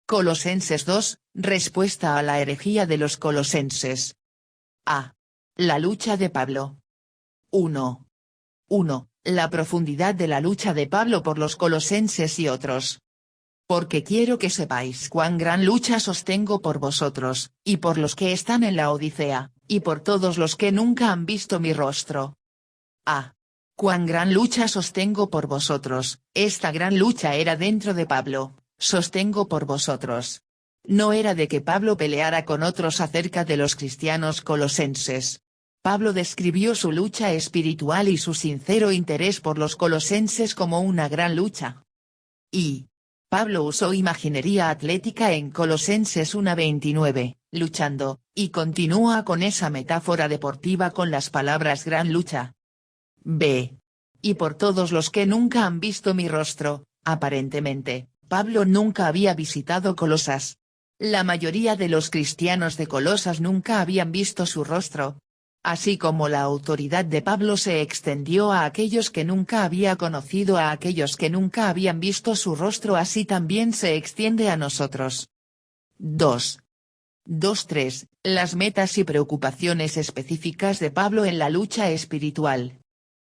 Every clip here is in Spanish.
Colosenses 2, respuesta a la herejía de los colosenses. A. La lucha de Pablo. 1. La profundidad de la lucha de Pablo por los colosenses y otros. Porque quiero que sepáis cuán gran lucha sostengo por vosotros, y por los que están en la Odisea, y por todos los que nunca han visto mi rostro. A. Cuán gran lucha sostengo por vosotros. Esta gran lucha era dentro de Pablo. Sostengo por vosotros. No era de que Pablo peleara con otros acerca de los cristianos colosenses. Pablo describió su lucha espiritual y su sincero interés por los colosenses como una gran lucha. Y Pablo usó imaginería atlética en Colosenses 1:29, luchando, y continúa con esa metáfora deportiva con las palabras gran lucha. B. Y por todos los que nunca han visto mi rostro. Aparentemente, Pablo nunca había visitado Colosas. La mayoría de los cristianos de Colosas nunca habían visto su rostro. Así como la autoridad de Pablo se extendió a aquellos que nunca había conocido a aquellos que nunca habían visto su rostro, así también se extiende a nosotros. 2.3. Las metas y preocupaciones específicas de Pablo en la lucha espiritual.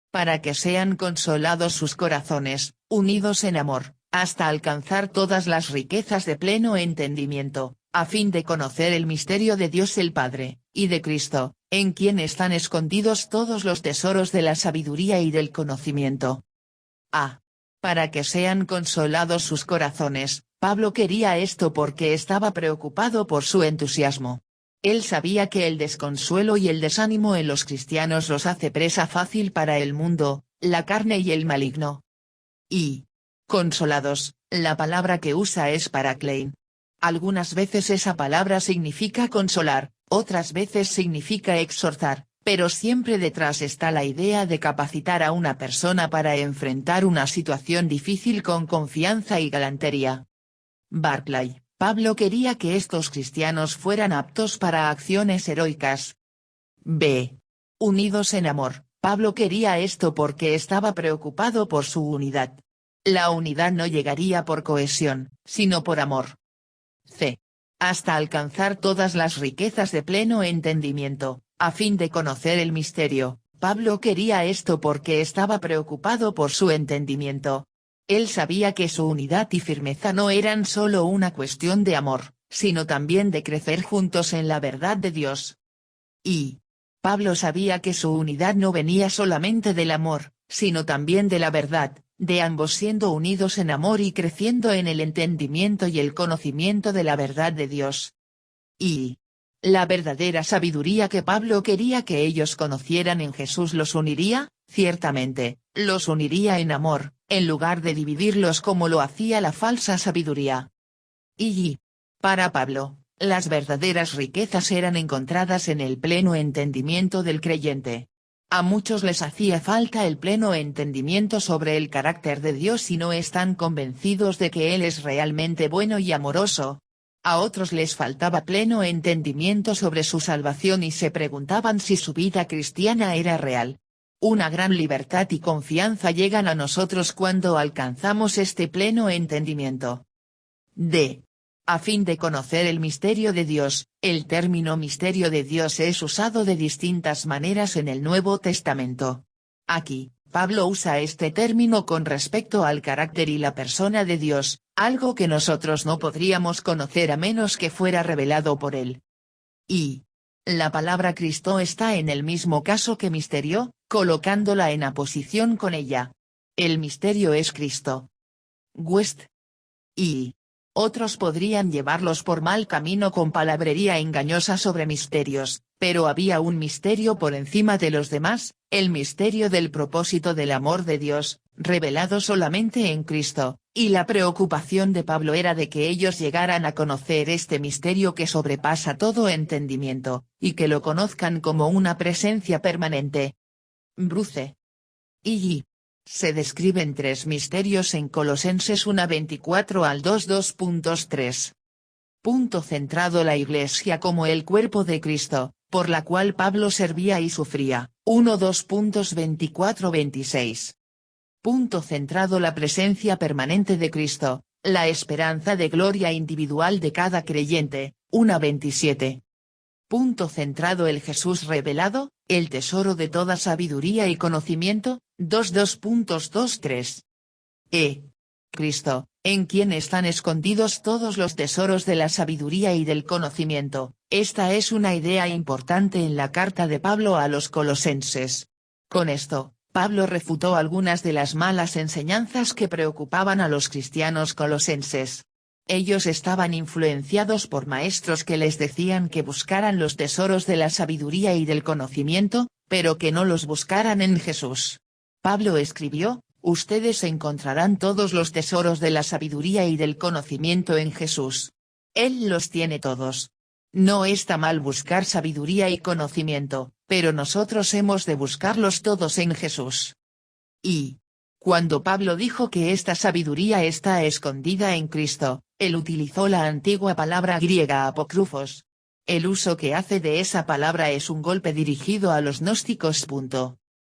Para que sean consolados sus corazones, unidos en amor, hasta alcanzar todas las riquezas de pleno entendimiento, a fin de conocer el misterio de Dios el Padre, y de Cristo, en quien están escondidos todos los tesoros de la sabiduría y del conocimiento. A. Para que sean consolados sus corazones. Pablo quería esto porque estaba preocupado por su entusiasmo. Él sabía que el desconsuelo y el desánimo en los cristianos los hace presa fácil para el mundo, la carne y el maligno. Y consolados, la palabra que usa es paraklein. Algunas veces esa palabra significa consolar, otras veces significa exhortar, pero siempre detrás está la idea de capacitar a una persona para enfrentar una situación difícil con confianza y galantería. Barclay. Pablo quería que estos cristianos fueran aptos para acciones heroicas. B. Unidos en amor. Pablo quería esto porque estaba preocupado por su unidad. La unidad no llegaría por cohesión, sino por amor. C. Hasta alcanzar todas las riquezas de pleno entendimiento, a fin de conocer el misterio. Pablo quería esto porque estaba preocupado por su entendimiento. Él sabía que su unidad y firmeza no eran solo una cuestión de amor, sino también de crecer juntos en la verdad de Dios. Y Pablo sabía que su unidad no venía solamente del amor, sino también de la verdad, de ambos siendo unidos en amor y creciendo en el entendimiento y el conocimiento de la verdad de Dios. Y la verdadera sabiduría que Pablo quería que ellos conocieran en Jesús los uniría, ciertamente, los uniría en amor, en lugar de dividirlos como lo hacía la falsa sabiduría. Y para Pablo, las verdaderas riquezas eran encontradas en el pleno entendimiento del creyente. A muchos les hacía falta el pleno entendimiento sobre el carácter de Dios y no están convencidos de que Él es realmente bueno y amoroso. A otros les faltaba pleno entendimiento sobre su salvación y se preguntaban si su vida cristiana era real. Una gran libertad y confianza llegan a nosotros cuando alcanzamos este pleno entendimiento. D. A fin de conocer el misterio de Dios. El término misterio de Dios es usado de distintas maneras en el Nuevo Testamento. Aquí, Pablo usa este término con respecto al carácter y la persona de Dios, algo que nosotros no podríamos conocer a menos que fuera revelado por Él. Y la palabra Cristo está en el mismo caso que misterio, colocándola en aposición con ella. El misterio es Cristo. West. Y otros podrían llevarlos por mal camino con palabrería engañosa sobre misterios, pero había un misterio por encima de los demás, el misterio del propósito del amor de Dios, revelado solamente en Cristo, y la preocupación de Pablo era de que ellos llegaran a conocer este misterio que sobrepasa todo entendimiento, y que lo conozcan como una presencia permanente. Bruce. Y se describen tres misterios en Colosenses 1:24 al 2:2.3. Punto centrado: la Iglesia como el cuerpo de Cristo, por la cual Pablo servía y sufría, 1:2.24-26. Punto centrado: la presencia permanente de Cristo, la esperanza de gloria individual de cada creyente, 1:27. Punto centrado el Jesús revelado, el tesoro de toda sabiduría y conocimiento, 2:23. Cristo, en quien están escondidos todos los tesoros de la sabiduría y del conocimiento. Esta es una idea importante en la carta de Pablo a los colosenses. Con esto, Pablo refutó algunas de las malas enseñanzas que preocupaban a los cristianos colosenses. Ellos estaban influenciados por maestros que les decían que buscaran los tesoros de la sabiduría y del conocimiento, pero que no los buscaran en Jesús. Pablo escribió: ustedes encontrarán todos los tesoros de la sabiduría y del conocimiento en Jesús. Él los tiene todos. No está mal buscar sabiduría y conocimiento, pero nosotros hemos de buscarlos todos en Jesús. Y cuando Pablo dijo que esta sabiduría está escondida en Cristo, él utilizó la antigua palabra griega apócrifos. El uso que hace de esa palabra es un golpe dirigido a los gnósticos.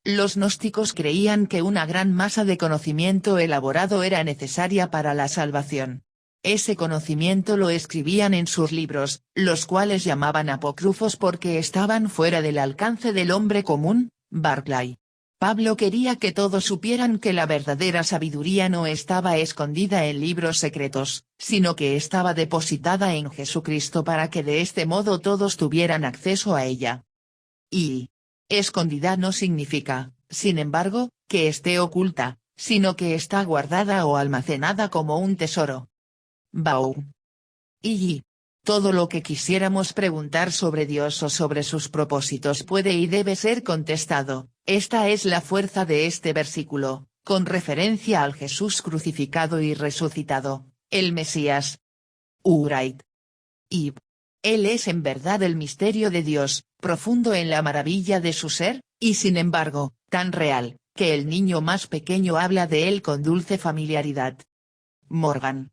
Los gnósticos creían que una gran masa de conocimiento elaborado era necesaria para la salvación. Ese conocimiento lo escribían en sus libros, los cuales llamaban apócrifos porque estaban fuera del alcance del hombre común. Barclay. Pablo quería que todos supieran que la verdadera sabiduría no estaba escondida en libros secretos, sino que estaba depositada en Jesucristo para que de este modo todos tuvieran acceso a ella. Y escondida no significa, sin embargo, que esté oculta, sino que está guardada o almacenada como un tesoro. Baum. Y todo lo que quisiéramos preguntar sobre Dios o sobre sus propósitos puede y debe ser contestado. Esta es la fuerza de este versículo, con referencia al Jesús crucificado y resucitado, el Mesías. Wright. Y Él es en verdad el misterio de Dios, profundo en la maravilla de su ser, y sin embargo, tan real, que el niño más pequeño habla de él con dulce familiaridad. Morgan.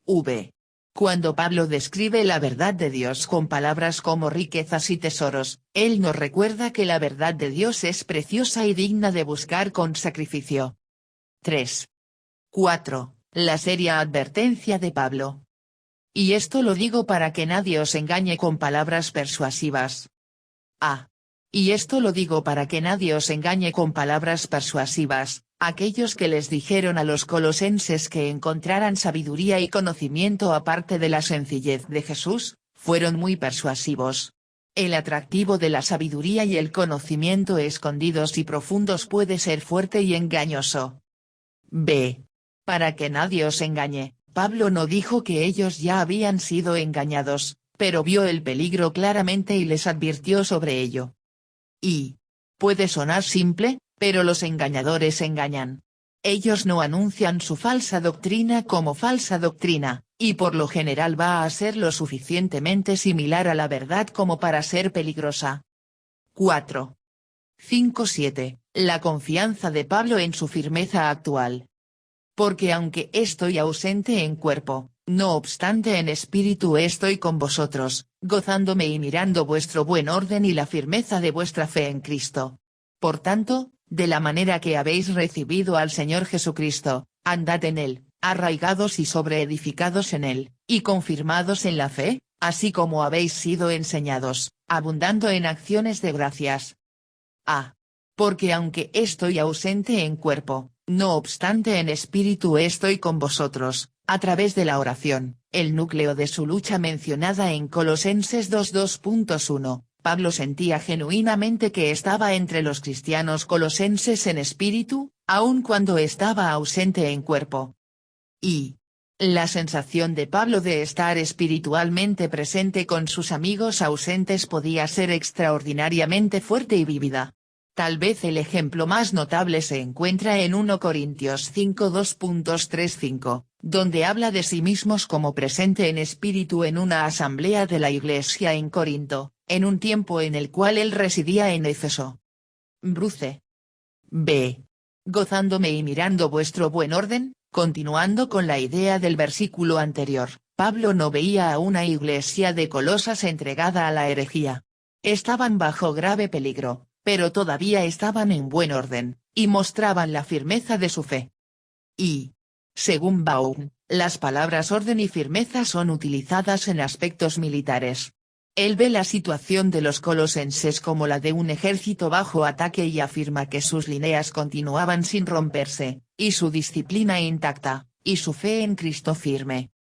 V. Cuando Pablo describe la verdad de Dios con palabras como riquezas y tesoros, él nos recuerda que la verdad de Dios es preciosa y digna de buscar con sacrificio. 3. 4. La seria advertencia de Pablo. Y esto lo digo para que nadie os engañe con palabras persuasivas. Y esto lo digo para que nadie os engañe con palabras persuasivas. Aquellos que les dijeron a los colosenses que encontraran sabiduría y conocimiento aparte de la sencillez de Jesús, fueron muy persuasivos. El atractivo de la sabiduría y el conocimiento escondidos y profundos puede ser fuerte y engañoso. B. Para que nadie os engañe, Pablo no dijo que ellos ya habían sido engañados, pero vio el peligro claramente y les advirtió sobre ello. Y puede sonar simple, pero los engañadores engañan. Ellos no anuncian su falsa doctrina como falsa doctrina, y por lo general va a ser lo suficientemente similar a la verdad como para ser peligrosa. 4. 5-7. La confianza de Pablo en su firmeza actual. Porque aunque estoy ausente en cuerpo, no obstante en espíritu estoy con vosotros, gozándome y mirando vuestro buen orden y la firmeza de vuestra fe en Cristo. Por tanto, de la manera que habéis recibido al Señor Jesucristo, andad en él, arraigados y sobreedificados en él, y confirmados en la fe, así como habéis sido enseñados, abundando en acciones de gracias. Porque aunque estoy ausente en cuerpo, no obstante en espíritu estoy con vosotros, a través de la oración, el núcleo de su lucha mencionada en Colosenses 2:2.1. Pablo sentía genuinamente que estaba entre los cristianos colosenses en espíritu, aun cuando estaba ausente en cuerpo. Y la sensación de Pablo de estar espiritualmente presente con sus amigos ausentes podía ser extraordinariamente fuerte y vívida. Tal vez el ejemplo más notable se encuentra en 1 Corintios 5:2.35, donde habla de sí mismos como presente en espíritu en una asamblea de la iglesia en Corinto, en un tiempo en el cual él residía en Éfeso. Bruce. B. Gozándome y mirando vuestro buen orden, continuando con la idea del versículo anterior, Pablo no veía a una iglesia de Colosas entregada a la herejía. Estaban bajo grave peligro, pero todavía estaban en buen orden, y mostraban la firmeza de su fe. Y, según Baum, Las palabras orden y firmeza son utilizadas en aspectos militares. Él ve la situación de los colosenses como la de un ejército bajo ataque y afirma que sus líneas continuaban sin romperse, y su disciplina intacta, y su fe en Cristo firme.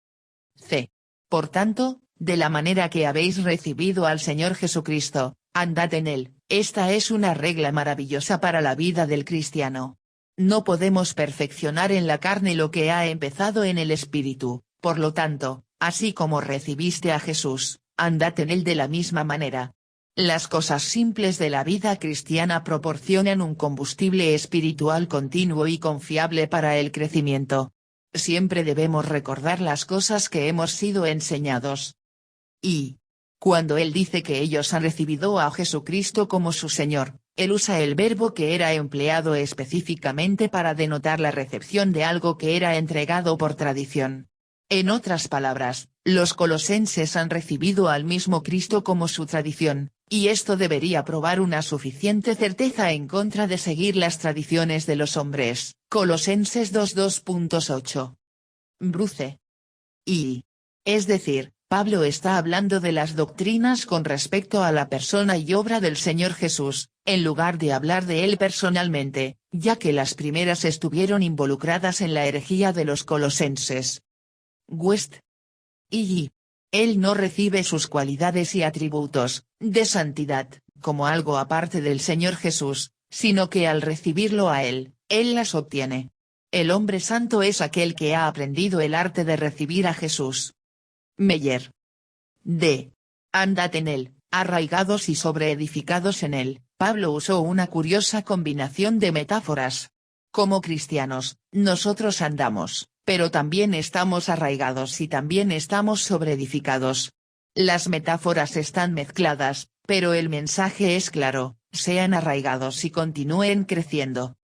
C. Por tanto, de la manera que habéis recibido al Señor Jesucristo, andad en él. Esta es una regla maravillosa para la vida del cristiano. No podemos perfeccionar en la carne lo que ha empezado en el Espíritu, por lo tanto, así como recibiste a Jesús, andad en él de la misma manera. Las cosas simples de la vida cristiana proporcionan un combustible espiritual continuo y confiable para el crecimiento. Siempre debemos recordar las cosas que hemos sido enseñados. Y cuando él dice que ellos han recibido a Jesucristo como su Señor, él usa el verbo que era empleado específicamente para denotar la recepción de algo que era entregado por tradición. En otras palabras, los colosenses han recibido al mismo Cristo como su tradición, y esto debería probar una suficiente certeza en contra de seguir las tradiciones de los hombres. Colosenses 2:2.8. Bruce. Y, es decir, Pablo está hablando de las doctrinas con respecto a la persona y obra del Señor Jesús, en lugar de hablar de él personalmente, ya que las primeras estuvieron involucradas en la herejía de los colosenses. West. Y. Él no recibe sus cualidades y atributos, de santidad, como algo aparte del Señor Jesús, sino que al recibirlo a él las obtiene. El hombre santo es aquel que ha aprendido el arte de recibir a Jesús. Meyer. D. Andad en él, arraigados y sobreedificados en él. Pablo usó una curiosa combinación de metáforas. Como cristianos, nosotros andamos, pero también estamos arraigados y también estamos sobreedificados. Las metáforas están mezcladas, pero el mensaje es claro: sean arraigados y continúen creciendo.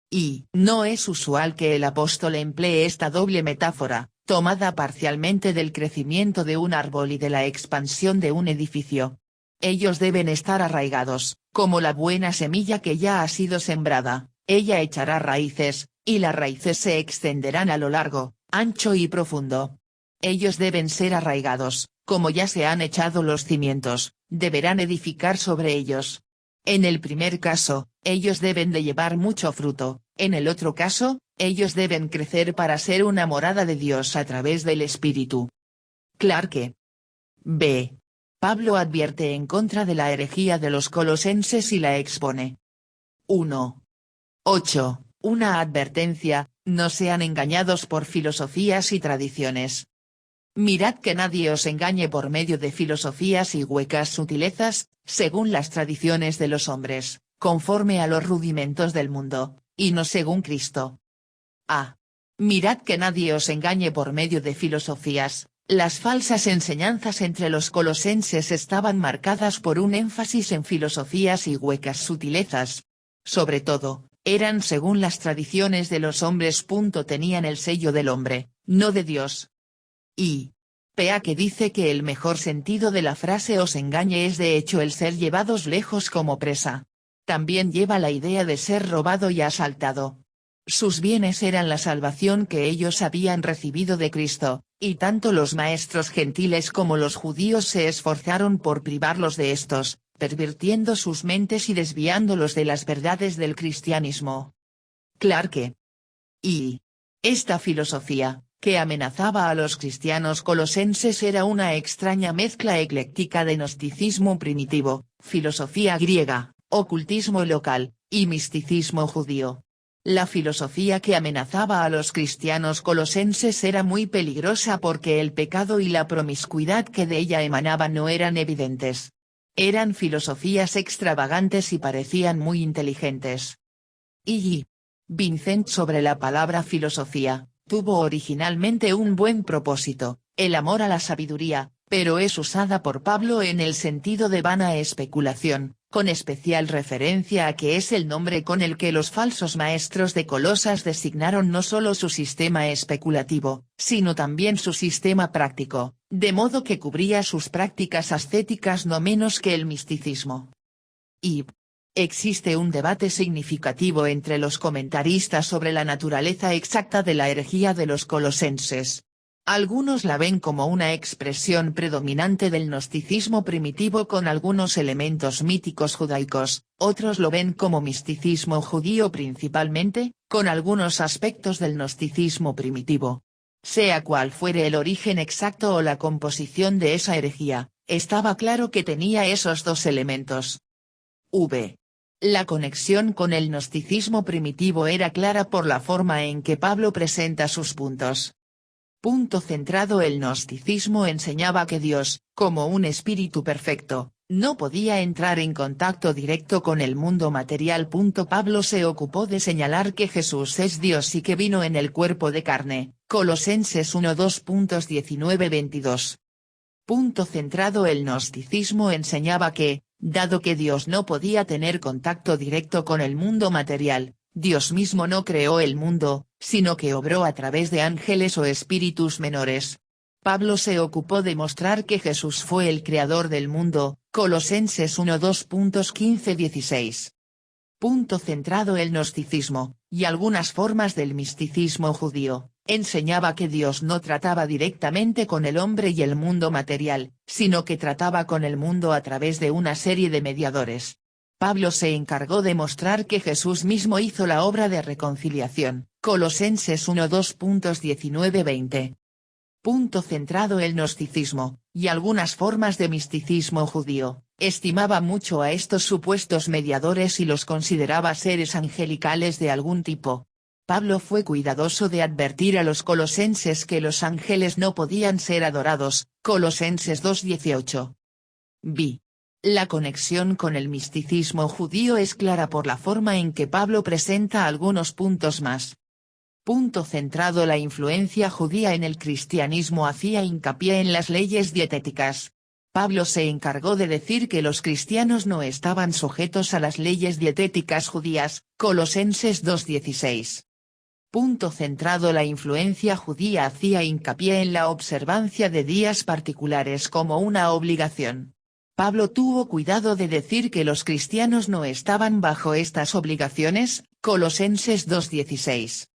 Y no es usual que el apóstol emplee esta doble metáfora, tomada parcialmente del crecimiento de un árbol y de la expansión de un edificio. Ellos deben estar arraigados, como la buena semilla que ya ha sido sembrada. Ella echará raíces, y las raíces se extenderán a lo largo, ancho y profundo. Ellos deben ser arraigados, como ya se han echado los cimientos, deberán edificar sobre ellos. En el primer caso, ellos deben de llevar mucho fruto, en el otro caso, ellos deben crecer para ser una morada de Dios a través del Espíritu. Clarke. B. Pablo advierte en contra de la herejía de los colosenses y la expone. 1. 8. Una advertencia: no sean engañados por filosofías y tradiciones. Mirad que nadie os engañe por medio de filosofías y huecas sutilezas, según las tradiciones de los hombres, conforme a los rudimentos del mundo, y no según Cristo. A. Mirad que nadie os engañe por medio de filosofías. Las falsas enseñanzas entre los colosenses estaban marcadas por un énfasis en filosofías y huecas sutilezas. Sobre todo, eran según las tradiciones de los hombres. Tenían el sello del hombre, no de Dios. Y. P.A. que dice que el mejor sentido de la frase os engañe es de hecho el ser llevados lejos como presa. También lleva la idea de ser robado y asaltado. Sus bienes eran la salvación que ellos habían recibido de Cristo, y tanto los maestros gentiles como los judíos se esforzaron por privarlos de estos, pervirtiendo sus mentes y desviándolos de las verdades del cristianismo. Clarke. Y. Esta filosofía, que amenazaba a los cristianos colosenses, era una extraña mezcla ecléctica de gnosticismo primitivo, filosofía griega, ocultismo local, y misticismo judío. La filosofía que amenazaba a los cristianos colosenses era muy peligrosa porque el pecado y la promiscuidad que de ella emanaban no eran evidentes. Eran filosofías extravagantes y parecían muy inteligentes. Y. Vincent sobre la palabra filosofía. Tuvo originalmente un buen propósito, el amor a la sabiduría, pero es usada por Pablo en el sentido de vana especulación, con especial referencia a que es el nombre con el que los falsos maestros de Colosas designaron no solo su sistema especulativo, sino también su sistema práctico, de modo que cubría sus prácticas ascéticas no menos que el misticismo. Y. Existe un debate significativo entre los comentaristas sobre la naturaleza exacta de la herejía de los colosenses. Algunos la ven como una expresión predominante del gnosticismo primitivo con algunos elementos míticos judaicos, otros lo ven como misticismo judío principalmente, con algunos aspectos del gnosticismo primitivo. Sea cual fuere el origen exacto o la composición de esa herejía, estaba claro que tenía esos dos elementos. La conexión con el gnosticismo primitivo era clara por la forma en que Pablo presenta sus puntos. Punto centrado: el gnosticismo enseñaba que Dios, como un espíritu perfecto, no podía entrar en contacto directo con el mundo material. Pablo se ocupó de señalar que Jesús es Dios y que vino en el cuerpo de carne, Colosenses 1:2.19-22. Punto centrado: el gnosticismo enseñaba que, dado que Dios no podía tener contacto directo con el mundo material, Dios mismo no creó el mundo, sino que obró a través de ángeles o espíritus menores. Pablo se ocupó de mostrar que Jesús fue el creador del mundo, Colosenses 1:2.15-16. Punto centrado: el gnosticismo, y algunas formas del misticismo judío, enseñaba que Dios no trataba directamente con el hombre y el mundo material, sino que trataba con el mundo a través de una serie de mediadores. Pablo se encargó de mostrar que Jesús mismo hizo la obra de reconciliación, Colosenses 1:2.19-20. Punto centrado: el gnosticismo, y algunas formas de misticismo judío, estimaba mucho a estos supuestos mediadores y los consideraba seres angelicales de algún tipo. Pablo fue cuidadoso de advertir a los colosenses que los ángeles no podían ser adorados, Colosenses 2:18. La conexión con el misticismo judío es clara por la forma en que Pablo presenta algunos puntos más. Punto centrado: la influencia judía en el cristianismo hacía hincapié en las leyes dietéticas. Pablo se encargó de decir que los cristianos no estaban sujetos a las leyes dietéticas judías, Colosenses 2:16. Punto centrado: la influencia judía hacía hincapié en la observancia de días particulares como una obligación. Pablo tuvo cuidado de decir que los cristianos no estaban bajo estas obligaciones, Colosenses 2:16.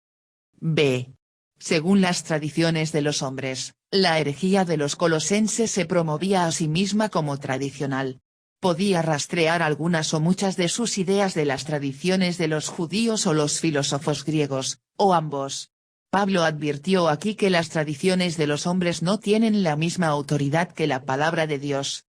Según las tradiciones de los hombres, la herejía de los colosenses se promovía a sí misma como tradicional. Podía rastrear algunas o muchas de sus ideas de las tradiciones de los judíos o los filósofos griegos, o ambos. Pablo advirtió aquí que las tradiciones de los hombres no tienen la misma autoridad que la palabra de Dios.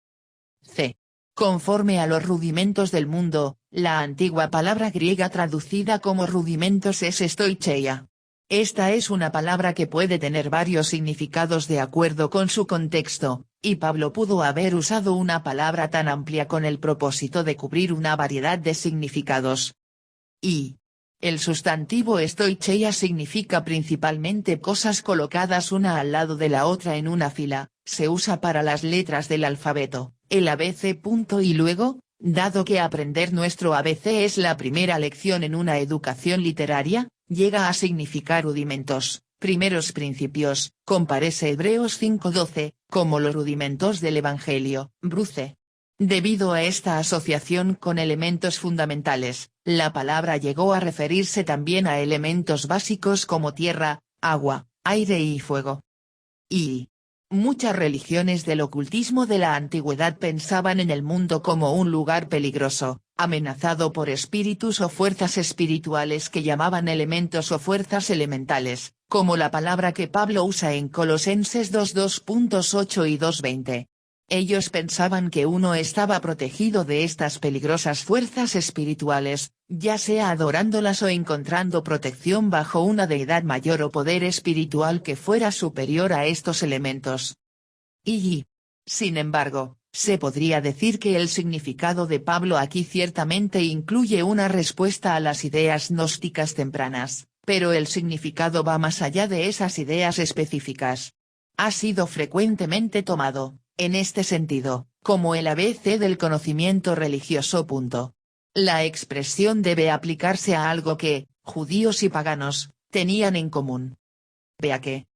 Conforme a los rudimentos del mundo, la antigua palabra griega traducida como rudimentos es stoicheia. Esta es una palabra que puede tener varios significados de acuerdo con su contexto, y Pablo pudo haber usado una palabra tan amplia con el propósito de cubrir una variedad de significados. El sustantivo stoicheia significa principalmente cosas colocadas una al lado de la otra en una fila, se usa para las letras del alfabeto, el ABC. Y luego, dado que aprender nuestro ABC es la primera lección en una educación literaria, llega a significar rudimentos, primeros principios, comparece Hebreos 5:12, como los rudimentos del Evangelio, Bruce. Debido a esta asociación con elementos fundamentales, la palabra llegó a referirse también a elementos básicos como tierra, agua, aire y fuego. Muchas religiones del ocultismo de la antigüedad pensaban en el mundo como un lugar peligroso, amenazado por espíritus o fuerzas espirituales que llamaban elementos o fuerzas elementales, como la palabra que Pablo usa en Colosenses 2:2.8 y 2:20. Ellos pensaban que uno estaba protegido de estas peligrosas fuerzas espirituales, ya sea adorándolas o encontrando protección bajo una deidad mayor o poder espiritual que fuera superior a estos elementos. Sin embargo, se podría decir que el significado de Pablo aquí ciertamente incluye una respuesta a las ideas gnósticas tempranas, pero el significado va más allá de esas ideas específicas. Ha sido frecuentemente tomado, en este sentido, como el ABC del conocimiento religioso. La expresión debe aplicarse a algo que, judíos y paganos, tenían en común. Vea que.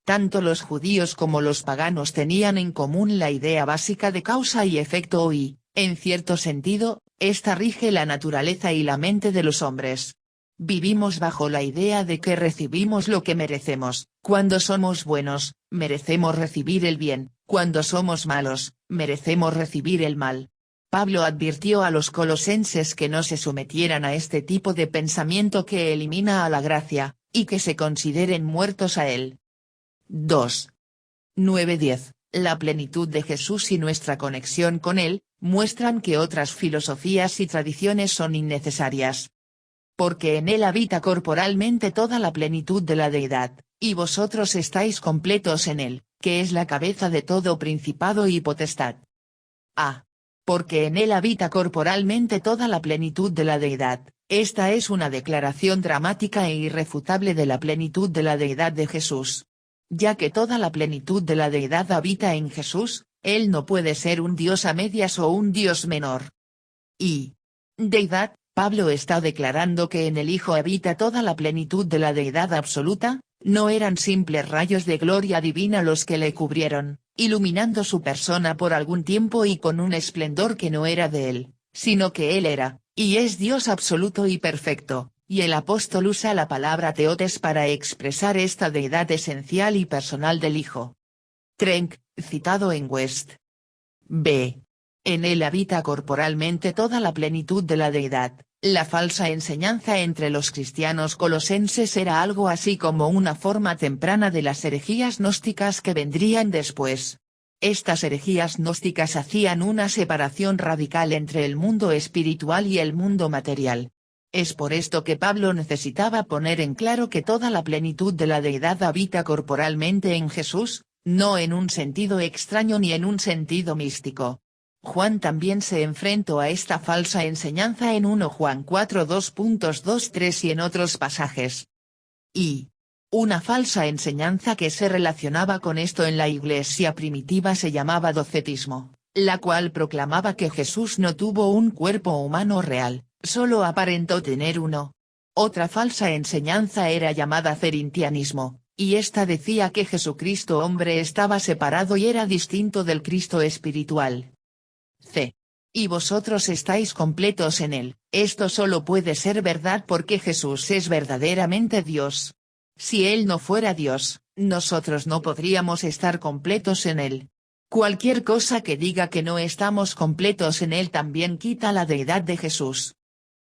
Tanto los judíos como los paganos tenían en común la idea básica de causa y efecto y, en cierto sentido, Esta rige la naturaleza y la mente de los hombres. Vivimos bajo la idea de que recibimos lo que merecemos. Cuando somos buenos, merecemos recibir el bien; cuando somos malos, merecemos recibir el mal. Pablo advirtió a los colosenses que no se sometieran a este tipo de pensamiento que elimina a la gracia, y que se consideren muertos a él. 2. 9-10. La plenitud de Jesús y nuestra conexión con él, muestran que otras filosofías y tradiciones son innecesarias. Porque en él habita corporalmente toda la plenitud de la deidad, y vosotros estáis completos en él, que es la cabeza de todo principado y potestad. A. Porque en él habita corporalmente toda la plenitud de la deidad. Esta es una declaración dramática e irrefutable de la plenitud de la deidad de Jesús. Ya que toda la plenitud de la deidad habita en Jesús, él no puede ser un Dios a medias o un Dios menor. Y deidad, Pablo está declarando que en el Hijo habita toda la plenitud de la deidad absoluta. No eran simples rayos de gloria divina los que le cubrieron, iluminando su persona por algún tiempo y con un esplendor que no era de él, sino que él era, y es Dios absoluto y perfecto, y el apóstol usa la palabra teotes para expresar esta deidad esencial y personal del Hijo. Trenck, citado en West. B. En él habita corporalmente toda la plenitud de la deidad. La falsa enseñanza entre los cristianos colosenses era algo así como una forma temprana de las herejías gnósticas que vendrían después. Estas herejías gnósticas hacían una separación radical entre el mundo espiritual y el mundo material. Es por esto que Pablo necesitaba poner en claro que toda la plenitud de la deidad habita corporalmente en Jesús, no en un sentido extraño ni en un sentido místico. Juan también se enfrentó a esta falsa enseñanza en 1 Juan 4:2.23 y en otros pasajes. Y una falsa enseñanza que se relacionaba con esto en la iglesia primitiva se llamaba docetismo, la cual proclamaba que Jesús no tuvo un cuerpo humano real, solo aparentó tener uno. Otra falsa enseñanza era llamada cerintianismo, y esta decía que Jesucristo hombre estaba separado y era distinto del Cristo espiritual. C. Y vosotros estáis completos en él. Esto solo puede ser verdad porque Jesús es verdaderamente Dios. Si él no fuera Dios, nosotros no podríamos estar completos en él. Cualquier cosa que diga que no estamos completos en él también quita la deidad de Jesús.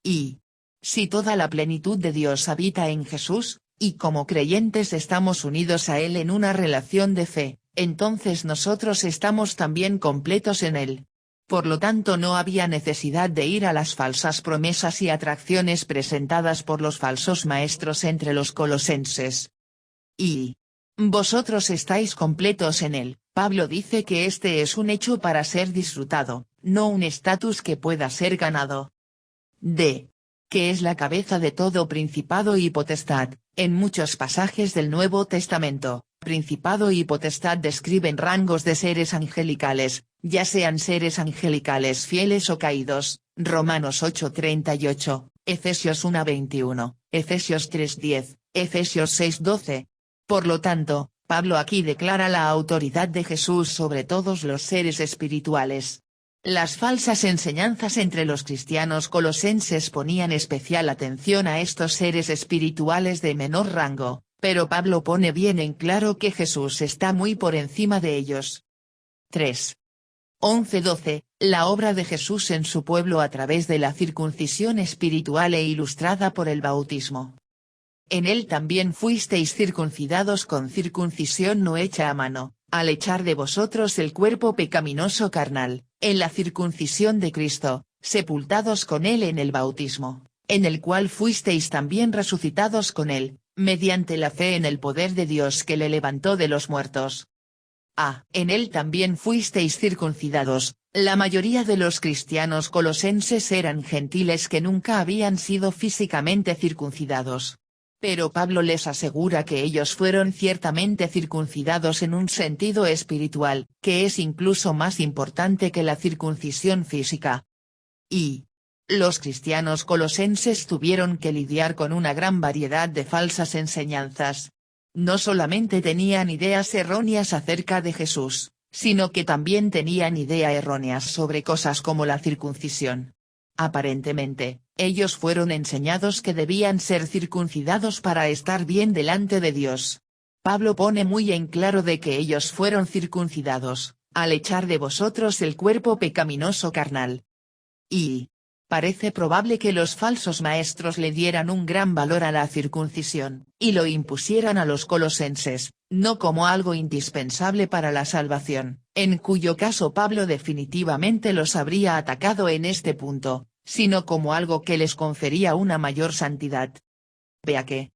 Y si toda la plenitud de Dios habita en Jesús, y como creyentes estamos unidos a él en una relación de fe, entonces nosotros estamos también completos en él. Por lo tanto no había necesidad de ir a las falsas promesas y atracciones presentadas por los falsos maestros entre los colosenses. Y vosotros estáis completos en él. Pablo dice que este es un hecho para ser disfrutado, no un estatus que pueda ser ganado. D. Que es la cabeza de todo principado y potestad. En muchos pasajes del Nuevo Testamento, principado y potestad describen rangos de seres angelicales, ya sean seres angelicales fieles o caídos. Romanos 8:38, Efesios 1:21, Efesios 3:10, Efesios 6:12. Por lo tanto, Pablo aquí declara la autoridad de Jesús sobre todos los seres espirituales. Las falsas enseñanzas entre los cristianos colosenses ponían especial atención a estos seres espirituales de menor rango, pero Pablo pone bien en claro que Jesús está muy por encima de ellos. 3. 11-12, la obra de Jesús en su pueblo a través de la circuncisión espiritual e ilustrada por el bautismo. En él también fuisteis circuncidados con circuncisión no hecha a mano, al echar de vosotros el cuerpo pecaminoso carnal, en la circuncisión de Cristo, sepultados con él en el bautismo, en el cual fuisteis también resucitados con él, mediante la fe en el poder de Dios que le levantó de los muertos. En él también fuisteis circuncidados. La mayoría de los cristianos colosenses eran gentiles que nunca habían sido físicamente circuncidados. Pero Pablo les asegura que ellos fueron ciertamente circuncidados en un sentido espiritual, que es incluso más importante que la circuncisión física. Y los cristianos colosenses tuvieron que lidiar con una gran variedad de falsas enseñanzas. No solamente tenían ideas erróneas acerca de Jesús, sino que también tenían ideas erróneas sobre cosas como la circuncisión. Aparentemente, ellos fueron enseñados que debían ser circuncidados para estar bien delante de Dios. Pablo pone muy en claro de que ellos fueron circuncidados, al echar de vosotros el cuerpo pecaminoso carnal. Y parece probable que los falsos maestros le dieran un gran valor a la circuncisión, y lo impusieran a los colosenses, no como algo indispensable para la salvación, en cuyo caso Pablo definitivamente los habría atacado en este punto, sino como algo que les confería una mayor santidad. Vea que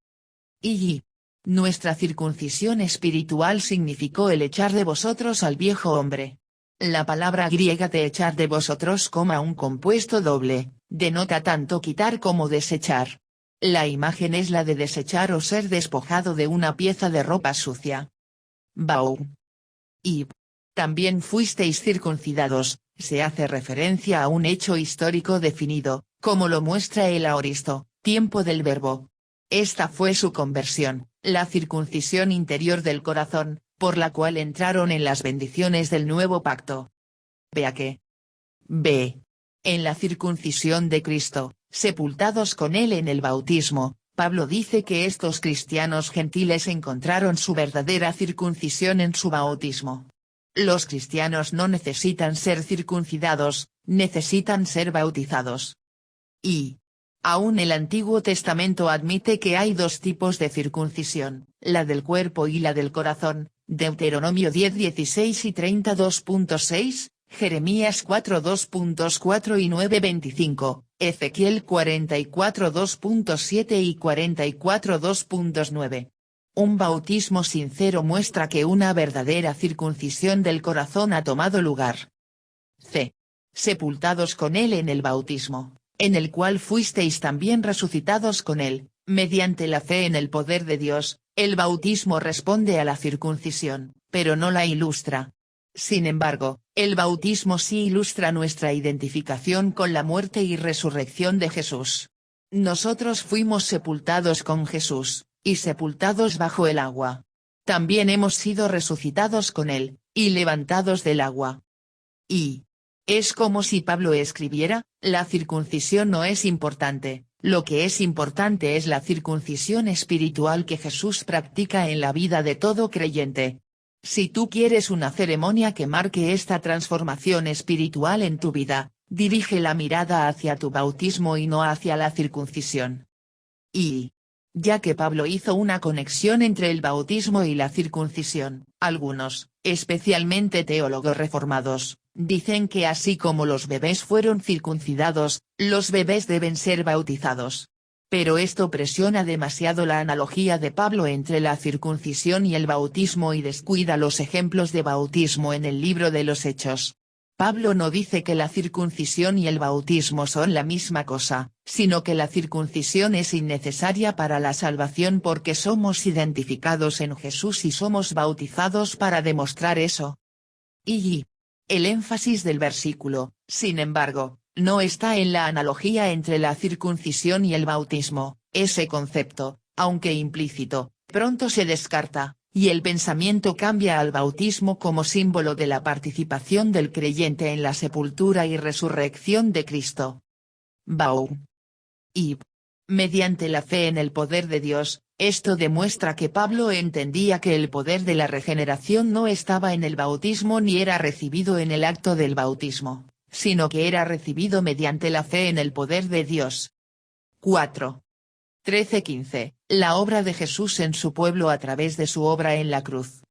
y nuestra circuncisión espiritual significó el echar de vosotros al viejo hombre. La palabra griega de echar de vosotros, un compuesto doble, denota tanto quitar como desechar. La imagen es la de desechar o ser despojado de una pieza de ropa sucia. Bau. Y también fuisteis circuncidados, se hace referencia a un hecho histórico definido, como lo muestra el aoristo, tiempo del verbo. Esta fue su conversión, la circuncisión interior del corazón, por la cual entraron en las bendiciones del nuevo pacto. Vea que b. En la circuncisión de Cristo, sepultados con él en el bautismo, Pablo dice que estos cristianos gentiles encontraron su verdadera circuncisión en su bautismo. Los cristianos no necesitan ser circuncidados, necesitan ser bautizados. Y aún el Antiguo Testamento admite que hay dos tipos de circuncisión, la del cuerpo y la del corazón, Deuteronomio 10:16 y 32.6, Jeremías 4:2.4 y 9:25, Ezequiel 44:2.7 y 44:2.9. Un bautismo sincero muestra que una verdadera circuncisión del corazón ha tomado lugar. C. Sepultados con él en el bautismo, en el cual fuisteis también resucitados con él, mediante la fe en el poder de Dios. El bautismo responde a la circuncisión, pero no la ilustra. Sin embargo, el bautismo sí ilustra nuestra identificación con la muerte y resurrección de Jesús. Nosotros fuimos sepultados con Jesús, y sepultados bajo el agua. También hemos sido resucitados con él, y levantados del agua. Y es como si Pablo escribiera, la circuncisión no es importante. Lo que es importante es la circuncisión espiritual que Jesús practica en la vida de todo creyente. Si tú quieres una ceremonia que marque esta transformación espiritual en tu vida, dirige la mirada hacia tu bautismo y no hacia la circuncisión. Y ya que Pablo hizo una conexión entre el bautismo y la circuncisión, algunos, especialmente teólogos reformados, dicen que así como los bebés fueron circuncidados, los bebés deben ser bautizados. Pero esto presiona demasiado la analogía de Pablo entre la circuncisión y el bautismo y descuida los ejemplos de bautismo en el libro de los Hechos. Pablo no dice que la circuncisión y el bautismo son la misma cosa, sino que la circuncisión es innecesaria para la salvación porque somos identificados en Jesús y somos bautizados para demostrar eso. Y el énfasis del versículo, sin embargo, no está en la analogía entre la circuncisión y el bautismo. Ese concepto, aunque implícito, pronto se descarta, y el pensamiento cambia al bautismo como símbolo de la participación del creyente en la sepultura y resurrección de Cristo. Bau. Y mediante la fe en el poder de Dios, esto demuestra que Pablo entendía que el poder de la regeneración no estaba en el bautismo ni era recibido en el acto del bautismo, sino que era recibido mediante la fe en el poder de Dios. 4. 13:15, la obra de Jesús en su pueblo a través de su obra en la cruz.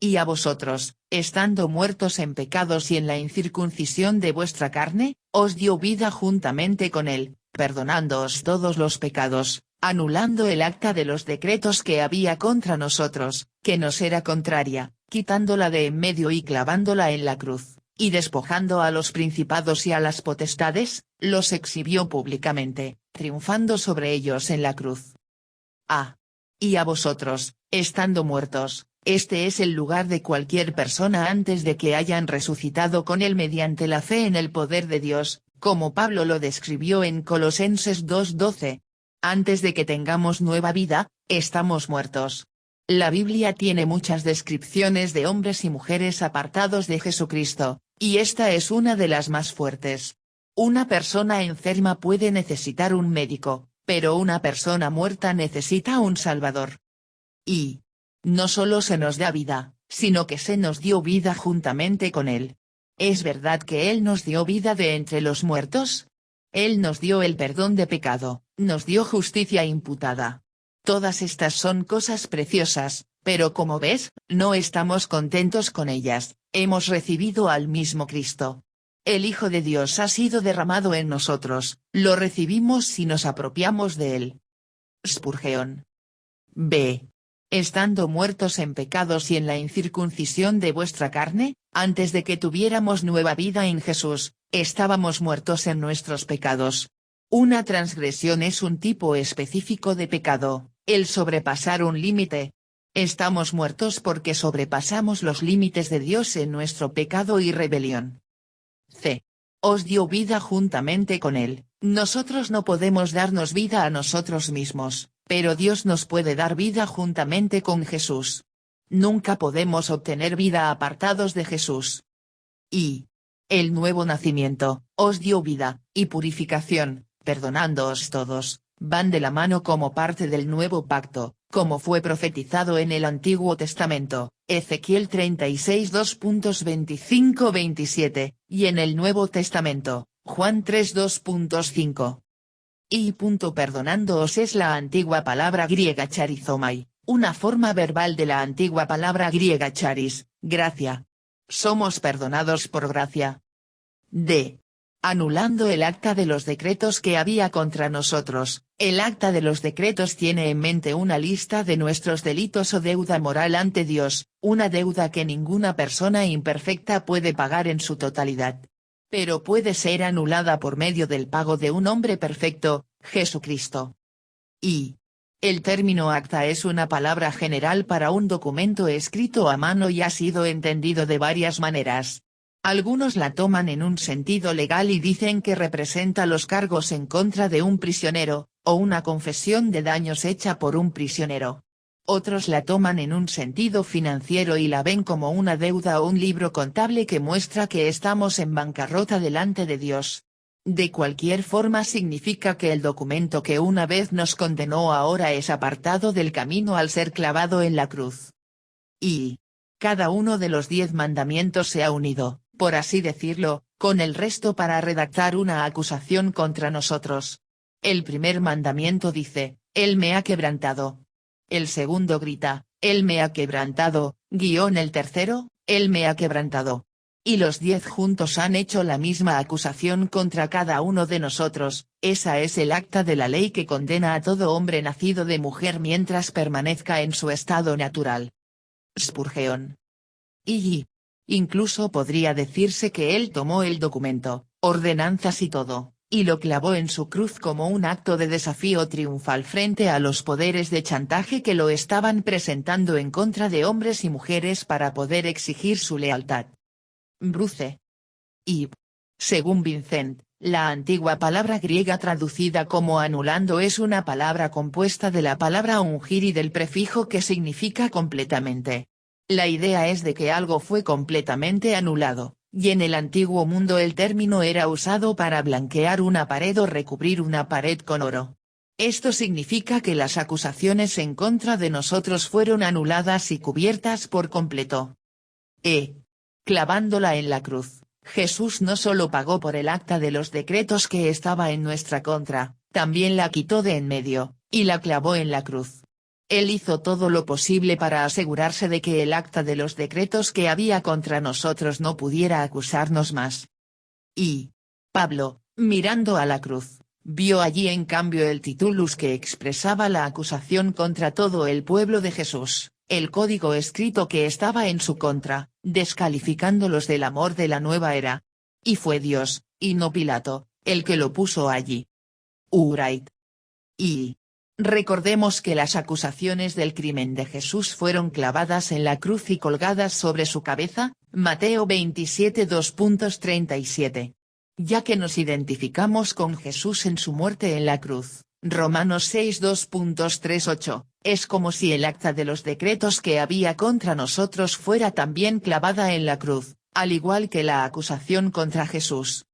Y a vosotros, estando muertos en pecados y en la incircuncisión de vuestra carne, os dio vida juntamente con él, perdonándoos todos los pecados, anulando el acta de los decretos que había contra nosotros, que nos era contraria, quitándola de en medio y clavándola en la cruz, y despojando a los principados y a las potestades, los exhibió públicamente, triunfando sobre ellos en la cruz. Y a vosotros, estando muertos, este es el lugar de cualquier persona antes de que hayan resucitado con él mediante la fe en el poder de Dios, como Pablo lo describió en Colosenses 2:12. Antes de que tengamos nueva vida, estamos muertos. La Biblia tiene muchas descripciones de hombres y mujeres apartados de Jesucristo, y esta es una de las más fuertes. Una persona enferma puede necesitar un médico, pero una persona muerta necesita un Salvador. Y no solo se nos da vida, sino que se nos dio vida juntamente con Él. ¿Es verdad que Él nos dio vida de entre los muertos? Él nos dio el perdón de pecado, nos dio justicia imputada. Todas estas son cosas preciosas, pero como ves, no estamos contentos con ellas. Hemos recibido al mismo Cristo. El Hijo de Dios ha sido derramado en nosotros, lo recibimos si nos apropiamos de él. Spurgeon. B. Estando muertos en pecados y en la incircuncisión de vuestra carne, antes de que tuviéramos nueva vida en Jesús, estábamos muertos en nuestros pecados. Una transgresión es un tipo específico de pecado, el sobrepasar un límite. Estamos muertos porque sobrepasamos los límites de Dios en nuestro pecado y rebelión. C. Os dio vida juntamente con Él. Nosotros no podemos darnos vida a nosotros mismos, pero Dios nos puede dar vida juntamente con Jesús. Nunca podemos obtener vida apartados de Jesús. Y el nuevo nacimiento, os dio vida, y purificación, perdonándoos todos, van de la mano como parte del nuevo pacto, como fue profetizado en el Antiguo Testamento, Ezequiel 36 2.25-27, y en el Nuevo Testamento, Juan 3 2.5. Y perdonándoos es la antigua palabra griega charizomai, una forma verbal de la antigua palabra griega charis, gracia. Somos perdonados por gracia. D. Anulando el acta de los decretos que había contra nosotros. El acta de los decretos tiene en mente una lista de nuestros delitos o deuda moral ante Dios, una deuda que ninguna persona imperfecta puede pagar en su totalidad. Pero puede ser anulada por medio del pago de un hombre perfecto, Jesucristo. Y el término acta es una palabra general para un documento escrito a mano y ha sido entendido de varias maneras. Algunos la toman en un sentido legal y dicen que representa los cargos en contra de un prisionero, o una confesión de daños hecha por un prisionero. Otros la toman en un sentido financiero y la ven como una deuda o un libro contable que muestra que estamos en bancarrota delante de Dios. De cualquier forma significa que el documento que una vez nos condenó ahora es apartado del camino al ser clavado en la cruz. Y cada uno de los 10 mandamientos se ha unido, por así decirlo, con el resto para redactar una acusación contra nosotros. El primer mandamiento dice, Él me ha quebrantado. El segundo grita, Él me ha quebrantado, el tercero, Él me ha quebrantado. Y los 10 juntos han hecho la misma acusación contra cada uno de nosotros. Esa es el acta de la ley que condena a todo hombre nacido de mujer mientras permanezca en su estado natural. Spurgeon. Y incluso podría decirse que él tomó el documento, ordenanzas y todo, y lo clavó en su cruz como un acto de desafío triunfal frente a los poderes de chantaje que lo estaban presentando en contra de hombres y mujeres para poder exigir su lealtad. Bruce. Y, según Vincent, la antigua palabra griega traducida como anulando es una palabra compuesta de la palabra ungir y del prefijo que significa completamente. La idea es de que algo fue completamente anulado, y en el antiguo mundo el término era usado para blanquear una pared o recubrir una pared con oro. Esto significa que las acusaciones en contra de nosotros fueron anuladas y cubiertas por completo. Clavándola en la cruz, Jesús no solo pagó por el acta de los decretos que estaba en nuestra contra, también la quitó de en medio, y la clavó en la cruz. Él hizo todo lo posible para asegurarse de que el acta de los decretos que había contra nosotros no pudiera acusarnos más. Y Pablo, mirando a la cruz, vio allí en cambio el titulus que expresaba la acusación contra todo el pueblo de Jesús, el código escrito que estaba en su contra, descalificándolos del amor de la nueva era. Y fue Dios, y no Pilato, el que lo puso allí. Wright. Y recordemos que las acusaciones del crimen de Jesús fueron clavadas en la cruz y colgadas sobre su cabeza, Mateo 27 2.37. Ya que nos identificamos con Jesús en su muerte en la cruz, Romanos 6 2.38, es como si el acta de los decretos que había contra nosotros fuera también clavada en la cruz, al igual que la acusación contra Jesús.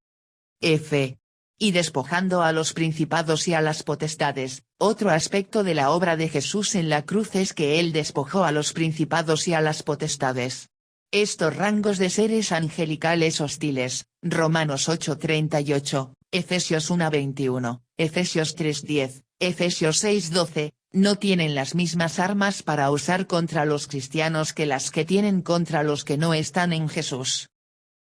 F. Y despojando a los principados y a las potestades. Otro aspecto de la obra de Jesús en la cruz es que él despojó a los principados y a las potestades. Estos rangos de seres angelicales hostiles, Romanos 8:38, Efesios 1:21, Efesios 3:10, Efesios 6:12, no tienen las mismas armas para usar contra los cristianos que las que tienen contra los que no están en Jesús.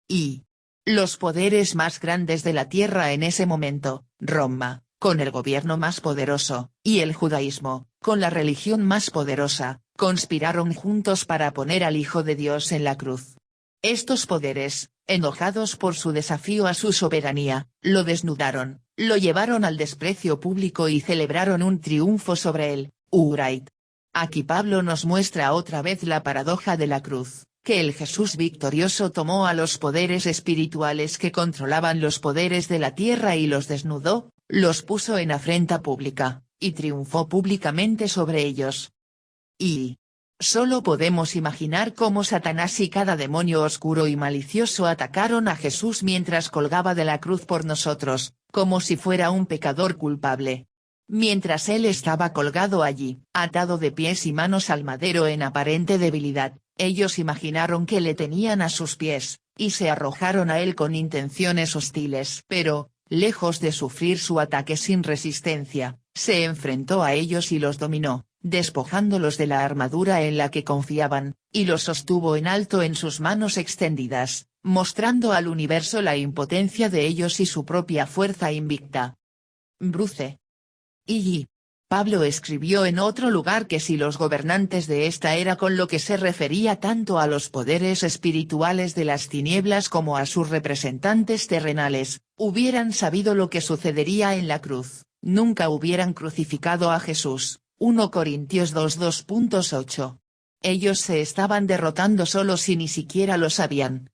Y los poderes más grandes de la tierra en ese momento, Roma, con el gobierno más poderoso, y el judaísmo, con la religión más poderosa, conspiraron juntos para poner al Hijo de Dios en la cruz. Estos poderes, enojados por su desafío a su soberanía, lo desnudaron, lo llevaron al desprecio público y celebraron un triunfo sobre él, Urait. Aquí Pablo nos muestra otra vez la paradoja de la cruz, que el Jesús victorioso tomó a los poderes espirituales que controlaban los poderes de la tierra y los desnudó, los puso en afrenta pública, y triunfó públicamente sobre ellos. Y solo podemos imaginar cómo Satanás y cada demonio oscuro y malicioso atacaron a Jesús mientras colgaba de la cruz por nosotros, como si fuera un pecador culpable. Mientras él estaba colgado allí, atado de pies y manos al madero en aparente debilidad, ellos imaginaron que le tenían a sus pies, y se arrojaron a él con intenciones hostiles. Pero, lejos de sufrir su ataque sin resistencia, se enfrentó a ellos y los dominó, despojándolos de la armadura en la que confiaban, y los sostuvo en alto en sus manos extendidas, mostrando al universo la impotencia de ellos y su propia fuerza invicta. Bruce. Y. Pablo escribió en otro lugar que si los gobernantes de esta era, con lo que se refería tanto a los poderes espirituales de las tinieblas como a sus representantes terrenales, hubieran sabido lo que sucedería en la cruz, nunca hubieran crucificado a Jesús. 1 Corintios 2:8. Ellos se estaban derrotando solos y ni siquiera lo sabían.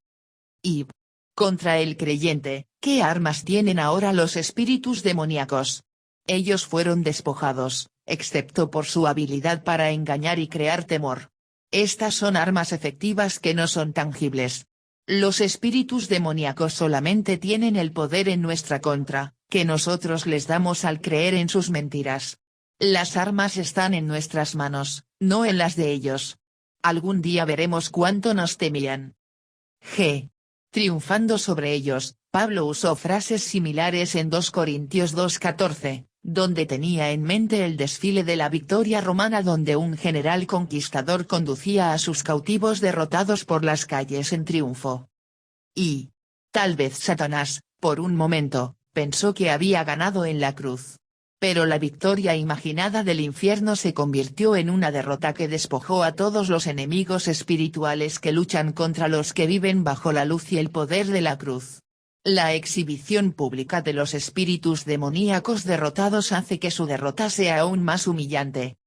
Y contra el creyente, ¿qué armas tienen ahora los espíritus demoníacos? Ellos fueron despojados, excepto por su habilidad para engañar y crear temor. Estas son armas efectivas que no son tangibles. Los espíritus demoníacos solamente tienen el poder en nuestra contra, que nosotros les damos al creer en sus mentiras. Las armas están en nuestras manos, no en las de ellos. Algún día veremos cuánto nos temían. Triunfando sobre ellos, Pablo usó frases similares en 2 Corintios 2:14, donde tenía en mente el desfile de la victoria romana donde un general conquistador conducía a sus cautivos derrotados por las calles en triunfo. Y tal vez Satanás, por un momento, pensó que había ganado en la cruz. Pero la victoria imaginada del infierno se convirtió en una derrota que despojó a todos los enemigos espirituales que luchan contra los que viven bajo la luz y el poder de la cruz. La exhibición pública de los espíritus demoníacos derrotados hace que su derrota sea aún más humillante.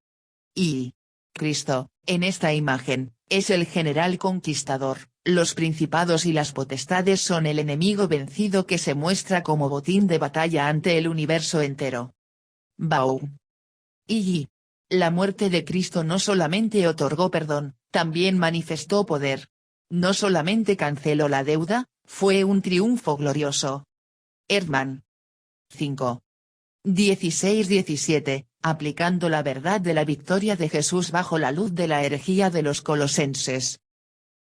Y Cristo, en esta imagen, es el general conquistador, los principados y las potestades son el enemigo vencido que se muestra como botín de batalla ante el universo entero. Y la muerte de Cristo no solamente otorgó perdón, también manifestó poder. No solamente canceló la deuda, fue un triunfo glorioso. Erdmann. 5. 16-17, aplicando la verdad de la victoria de Jesús bajo la luz de la herejía de los colosenses.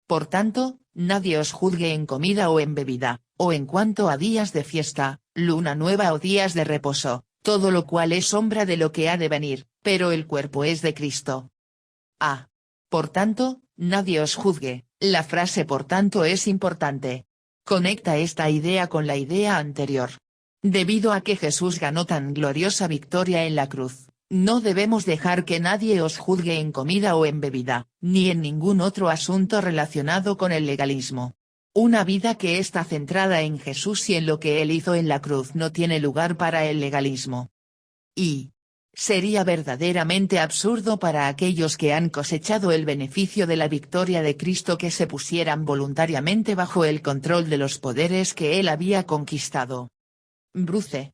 Por tanto, nadie os juzgue en comida o en bebida, o en cuanto a días de fiesta, luna nueva o días de reposo, todo lo cual es sombra de lo que ha de venir, pero el cuerpo es de Cristo. Por tanto, nadie os juzgue. La frase por tanto es importante. Conecta esta idea con la idea anterior. Debido a que Jesús ganó tan gloriosa victoria en la cruz, no debemos dejar que nadie os juzgue en comida o en bebida, ni en ningún otro asunto relacionado con el legalismo. Una vida que está centrada en Jesús y en lo que Él hizo en la cruz no tiene lugar para el legalismo. Y sería verdaderamente absurdo para aquellos que han cosechado el beneficio de la victoria de Cristo que se pusieran voluntariamente bajo el control de los poderes que Él había conquistado. Bruce.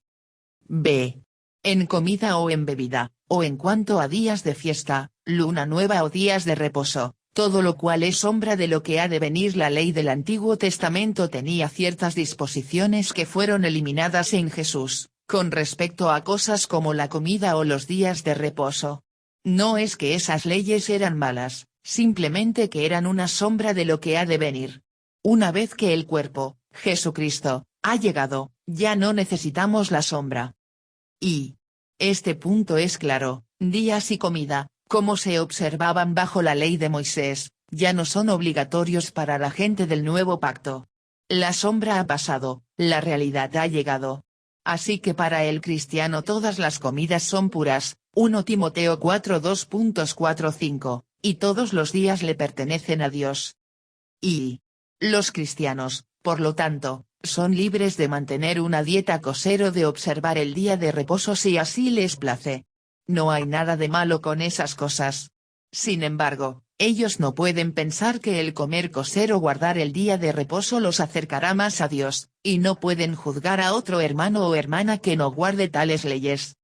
B. En comida o en bebida, o en cuanto a días de fiesta, luna nueva o días de reposo, todo lo cual es sombra de lo que ha de venir. La ley del Antiguo Testamento tenía ciertas disposiciones que fueron eliminadas en Jesús, con respecto a cosas como la comida o los días de reposo. No es que esas leyes eran malas, simplemente que eran una sombra de lo que ha de venir. Una vez que el cuerpo, Jesucristo, ha llegado, ya no necesitamos la sombra. Y este punto es claro: días y comida, como se observaban bajo la ley de Moisés, ya no son obligatorios para la gente del nuevo pacto. La sombra ha pasado, la realidad ha llegado. Así que para el cristiano todas las comidas son puras, 1 Timoteo 4:2.45, y todos los días le pertenecen a Dios. Y los cristianos, por lo tanto, son libres de mantener una dieta kosher o de observar el día de reposo si así les place. No hay nada de malo con esas cosas. Sin embargo, ellos no pueden pensar que el comer kosher o guardar el día de reposo los acercará más a Dios, y no pueden juzgar a otro hermano o hermana que no guarde tales leyes.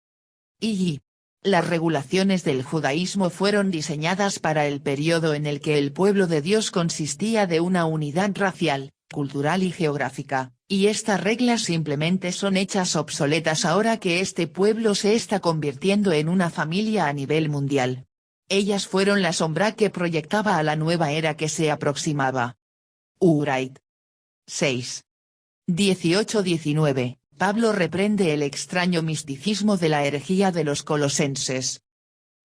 Y las regulaciones del judaísmo fueron diseñadas para el periodo en el que el pueblo de Dios consistía de una unidad racial, cultural y geográfica, y estas reglas simplemente son hechas obsoletas ahora que este pueblo se está convirtiendo en una familia a nivel mundial. Ellas fueron la sombra que proyectaba a la nueva era que se aproximaba. Wright. 6. 18-19. Pablo reprende el extraño misticismo de la herejía de los colosenses.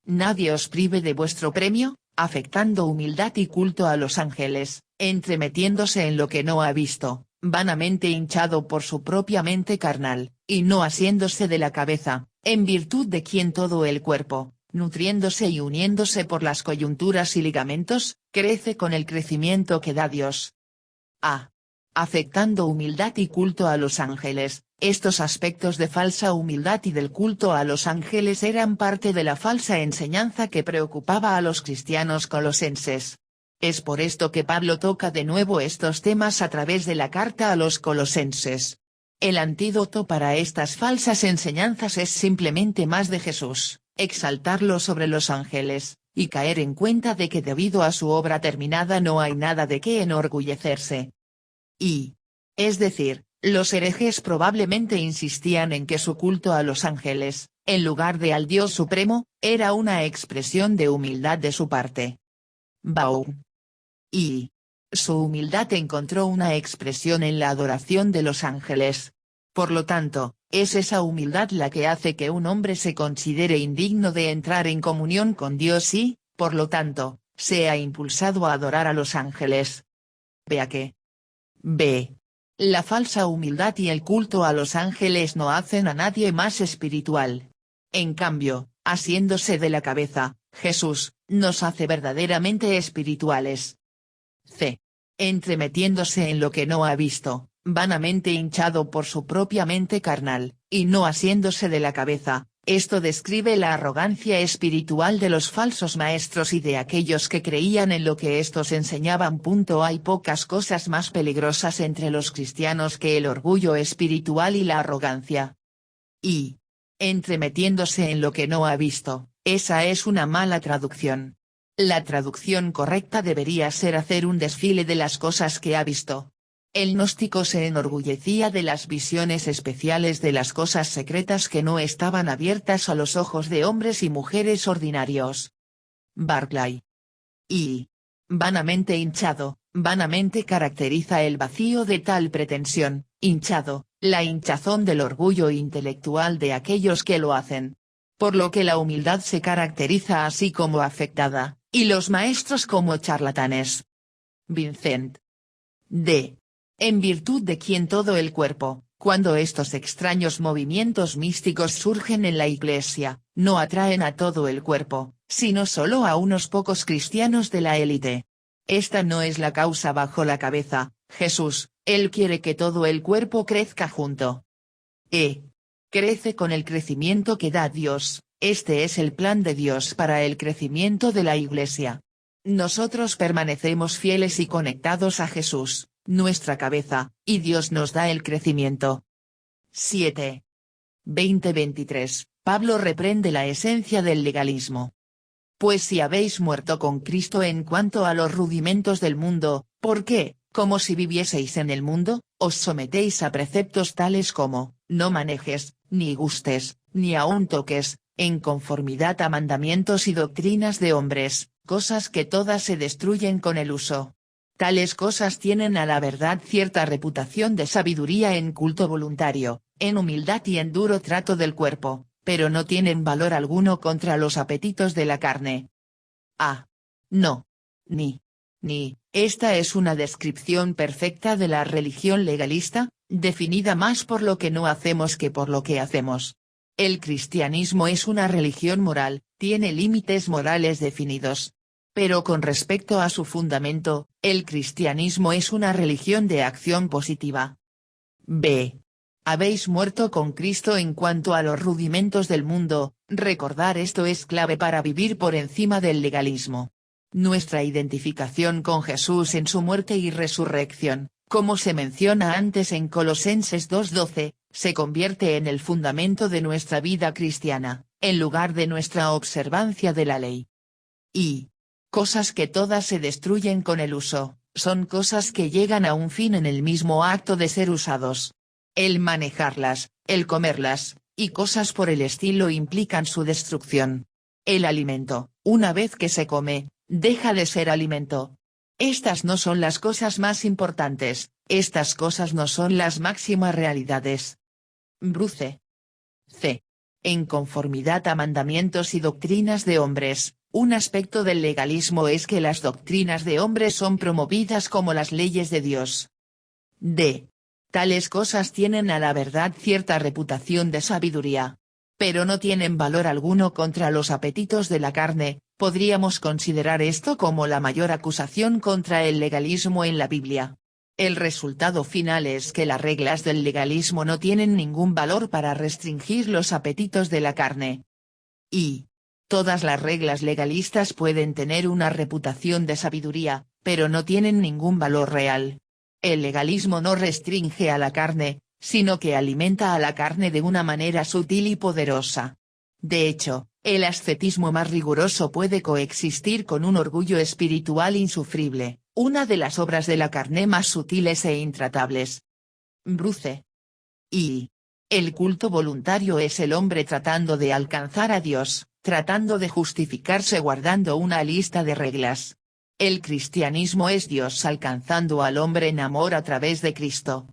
Nadie os prive de vuestro premio, afectando humildad y culto a los ángeles, entremetiéndose en lo que no ha visto, vanamente hinchado por su propia mente carnal, y no asiéndose de la cabeza, en virtud de quien todo el cuerpo, nutriéndose y uniéndose por las coyunturas y ligamentos, crece con el crecimiento que da Dios. Afectando humildad y culto a los ángeles. Estos aspectos de falsa humildad y del culto a los ángeles eran parte de la falsa enseñanza que preocupaba a los cristianos colosenses. Es por esto que Pablo toca de nuevo estos temas a través de la carta a los colosenses. El antídoto para estas falsas enseñanzas es simplemente más de Jesús, exaltarlo sobre los ángeles, y caer en cuenta de que debido a su obra terminada no hay nada de qué enorgullecerse. Es decir, los herejes probablemente insistían en que su culto a los ángeles, en lugar de al Dios Supremo, era una expresión de humildad de su parte. Su humildad encontró una expresión en la adoración de los ángeles. Por lo tanto, es esa humildad la que hace que un hombre se considere indigno de entrar en comunión con Dios y, por lo tanto, sea impulsado a adorar a los ángeles. Vea que la falsa humildad y el culto a los ángeles no hacen a nadie más espiritual. En cambio, asiéndose de la cabeza, Jesús, nos hace verdaderamente espirituales. Entremetiéndose en lo que no ha visto, vanamente hinchado por su propia mente carnal, y no asiéndose de la cabeza. Esto describe la arrogancia espiritual de los falsos maestros y de aquellos que creían en lo que estos enseñaban. Hay pocas cosas más peligrosas entre los cristianos que el orgullo espiritual y la arrogancia. Entremetiéndose en lo que no ha visto, esa es una mala traducción. La traducción correcta debería ser hacer un desfile de las cosas que ha visto. El gnóstico se enorgullecía de las visiones especiales de las cosas secretas que no estaban abiertas a los ojos de hombres y mujeres ordinarios. Barclay. Vanamente hinchado, vanamente caracteriza el vacío de tal pretensión, hinchado, la hinchazón del orgullo intelectual de aquellos que lo hacen. Por lo que la humildad se caracteriza así como afectada, y los maestros como charlatanes. Vincent. En virtud de quien todo el cuerpo, cuando estos extraños movimientos místicos surgen en la Iglesia, no atraen a todo el cuerpo, sino solo a unos pocos cristianos de la élite. Esta no es la causa bajo la cabeza, Jesús, Él quiere que todo el cuerpo crezca junto. Crece con el crecimiento que da Dios, este es el plan de Dios para el crecimiento de la Iglesia. Nosotros permanecemos fieles y conectados a Jesús, nuestra cabeza, y Dios nos da el crecimiento. 7. 20-23. Pablo reprende la esencia del legalismo. Pues si habéis muerto con Cristo en cuanto a los rudimentos del mundo, ¿por qué, como si vivieseis en el mundo, os sometéis a preceptos tales como, no manejes, ni gustes, ni aun toques, en conformidad a mandamientos y doctrinas de hombres, cosas que todas se destruyen con el uso? Tales cosas tienen a la verdad cierta reputación de sabiduría en culto voluntario, en humildad y en duro trato del cuerpo, pero no tienen valor alguno contra los apetitos de la carne. No. Esta es una descripción perfecta de la religión legalista, definida más por lo que no hacemos que por lo que hacemos. El cristianismo es una religión moral, tiene límites morales definidos. Pero con respecto a su fundamento, el cristianismo es una religión de acción positiva. B. Habéis muerto con Cristo en cuanto a los rudimentos del mundo. Recordar esto es clave para vivir por encima del legalismo. Nuestra identificación con Jesús en su muerte y resurrección, como se menciona antes en Colosenses 2:12, se convierte en el fundamento de nuestra vida cristiana, en lugar de nuestra observancia de la ley. Y cosas que todas se destruyen con el uso, son cosas que llegan a un fin en el mismo acto de ser usados. El manejarlas, el comerlas, y cosas por el estilo implican su destrucción. El alimento, una vez que se come, deja de ser alimento. Estas no son las cosas más importantes, estas cosas no son las máximas realidades. Bruce. C. En conformidad a mandamientos y doctrinas de hombres, un aspecto del legalismo es que las doctrinas de hombres son promovidas como las leyes de Dios. D. Tales cosas tienen a la verdad cierta reputación de sabiduría. Pero no tienen valor alguno contra los apetitos de la carne. Podríamos considerar esto como la mayor acusación contra el legalismo en la Biblia. El resultado final es que las reglas del legalismo no tienen ningún valor para restringir los apetitos de la carne. Y todas las reglas legalistas pueden tener una reputación de sabiduría, pero no tienen ningún valor real. El legalismo no restringe a la carne, sino que alimenta a la carne de una manera sutil y poderosa. De hecho, el ascetismo más riguroso puede coexistir con un orgullo espiritual insufrible, una de las obras de la carne más sutiles e intratables. Bruce. Y el culto voluntario es el hombre tratando de alcanzar a Dios, tratando de justificarse guardando una lista de reglas. El cristianismo es Dios alcanzando al hombre en amor a través de Cristo.